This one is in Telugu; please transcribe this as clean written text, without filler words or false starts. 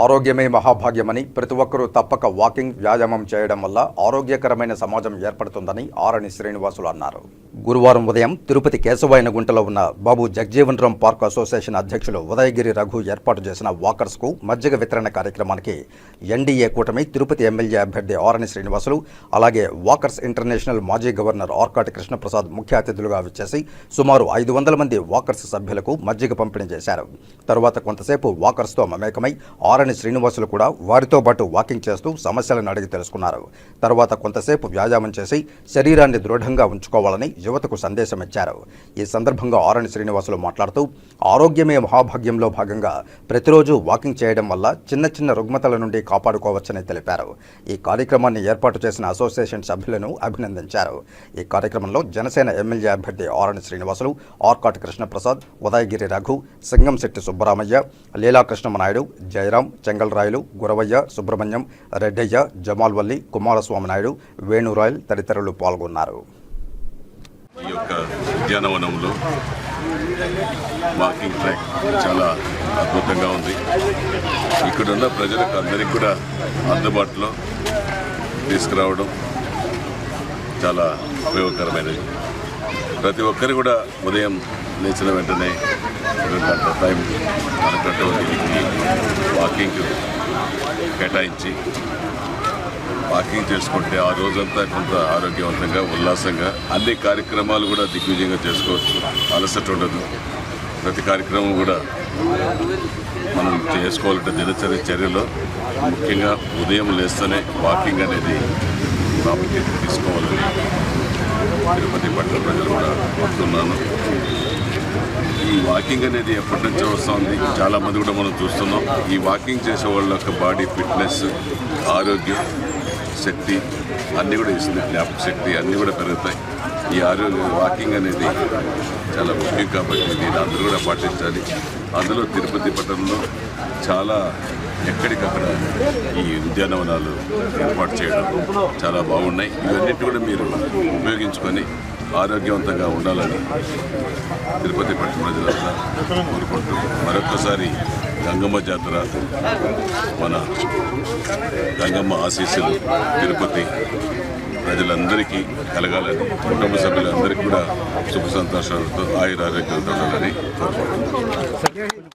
ఆరోగ్యమే మహాభాగ్యమని ప్రతి ఒక్కరూ తప్పక వాకింగ్ వ్యాయామం చేయడం వల్ల ఆరోగ్యకరమైన సమాజం ఏర్పడుతుందని ఆరణి శ్రీనివాసులు అన్నారు. గురువారం ఉదయం తిరుపతి కేశవాయనగుంటలో ఉన్న బాబు జగజీవన్ రామ్ పార్క్ అసోసియేషన్ అధ్యక్షులు ఉదయగిరి రఘు ఏర్పాటు చేసిన వాకర్స్ కు మజ్జిగ వితరణ కార్యక్రమానికి ఎన్డీఏ కూటమి తిరుపతి ఎమ్మెల్యే అభ్యర్థి ఆరణి శ్రీనివాసులు అలాగే వాకర్స్ ఇంటర్నేషనల్ మాజీ గవర్నర్ ఆర్కాటి కృష్ణప్రసాద్ ముఖ్య అతిథులుగా విచ్చేసి సుమారు 500 మంది వాకర్స్ సభ్యులకు మజ్జిగ పంపిణీ చేశారు. తరువాత కొంతసేపు వాకర్స్ తో మమేకమై ఆరణి శ్రీనివాసులు కూడా వారితో పాటు వాకింగ్ చేస్తూ సమస్యలను అడిగి తెలుసుకున్నారు. తర్వాత కొంతసేపు వ్యాయామం చేసి శరీరాన్ని దృఢంగా ఉంచుకోవాలని యువతకు సందేశం ఇచ్చారు. ఈ సందర్భంగా ఆరణి శ్రీనివాసులు మాట్లాడుతూ ఆరోగ్యమే మహాభాగ్యంలో భాగంగా ప్రతిరోజు వాకింగ్ చేయడం వల్ల చిన్న చిన్న రుగ్మతల నుండి కాపాడుకోవచ్చని తెలిపారు. ఈ కార్యక్రమాన్ని ఏర్పాటు చేసిన అసోసియేషన్ సభ్యులను అభినందించారు. ఈ కార్యక్రమంలో జనసేన ఎమ్మెల్యే అభ్యర్థి ఆరణి శ్రీనివాసులు, ఆర్కాటి కృష్ణప్రసాద్, ఉదయగిరి రఘు, సింగంశెట్టి సుబ్బరామయ్య, లీలాకృష్ణమనాయుడు, జయరాం, చెంగల్రాయలు, గురవయ్య, సుబ్రహ్మణ్యం, రెడ్డయ్య, జమాల్వల్లి, కుమారస్వామి నాయుడు, వేణురాయల్ తదితరులు పాల్గొన్నారు. ఈ యొక్క ఉద్యానవనంలో వాకింగ్ ట్రాక్ చాలా అద్భుతంగా ఉంది. ఇక్కడున్న ప్రజలకు అందరికీ కూడా అందుబాటులో తీసుకురావడం చాలా ఉపయోగకరమైనది. ప్రతి ఒక్కరు కూడా ఉదయం లేచిన వెంటనే 2 గంటల టైం మనకంటే వాకింగ్ కేటాయించి వాకింగ్ చేసుకుంటే ఆ రోజంతా కొంత ఆరోగ్యవంతంగా ఉల్లాసంగా అన్ని కార్యక్రమాలు కూడా దిగ్విజయంగా చేసుకోవచ్చు. అలసట ఉండదు. ప్రతి కార్యక్రమం కూడా మనం చేసుకోవాలంటే దినచర్య చర్యలో ముఖ్యంగా ఉదయం లేస్తేనే వాకింగ్ అనేది ప్రాముఖ్యత తీసుకోవాలని తిరుపతి పట్టణ ప్రజలు కూడా కోరుతున్నాను. ఈ వాకింగ్ అనేది ఎప్పటి నుంచో వస్తుంది. చాలామంది కూడా మనం చూస్తున్నాం. ఈ వాకింగ్ చేసే వాళ్ళ యొక్క బాడీ ఫిట్నెస్, ఆరోగ్యం, శక్తి అన్నీ కూడా ఇస్తుంది. జ్ఞాపక శక్తి అన్నీ కూడా పెరుగుతాయి. ఈ వాకింగ్ అనేది చాలా ముఖ్యం కాబట్టి దీన్ని అందరూ కూడా పాటించాలి. అందులో తిరుపతి పట్టణంలో చాలా ఎక్కడికక్కడ ఈ ఉద్యానవనాలు ఏర్పాటు చేయడం చాలా బాగున్నాయి. ఇవన్నిటి కూడా మీరు ఉపయోగించుకొని ఆరోగ్యవంతంగా ఉండాలని తిరుపతి పట్టణ ప్రజలంతా కోరుకుంటూ మరొకసారి గంగమ్మ జాతర, మన గంగమ్మ ఆశీస్సులు తిరుపతి ప్రజలందరికీ కలగాలని, కుటుంబ సభ్యులందరికీ కూడా సుఖ సంతోషాలతో ఆయురారోగ్యాలతో ఉండాలని కోరుకుంటున్నాను.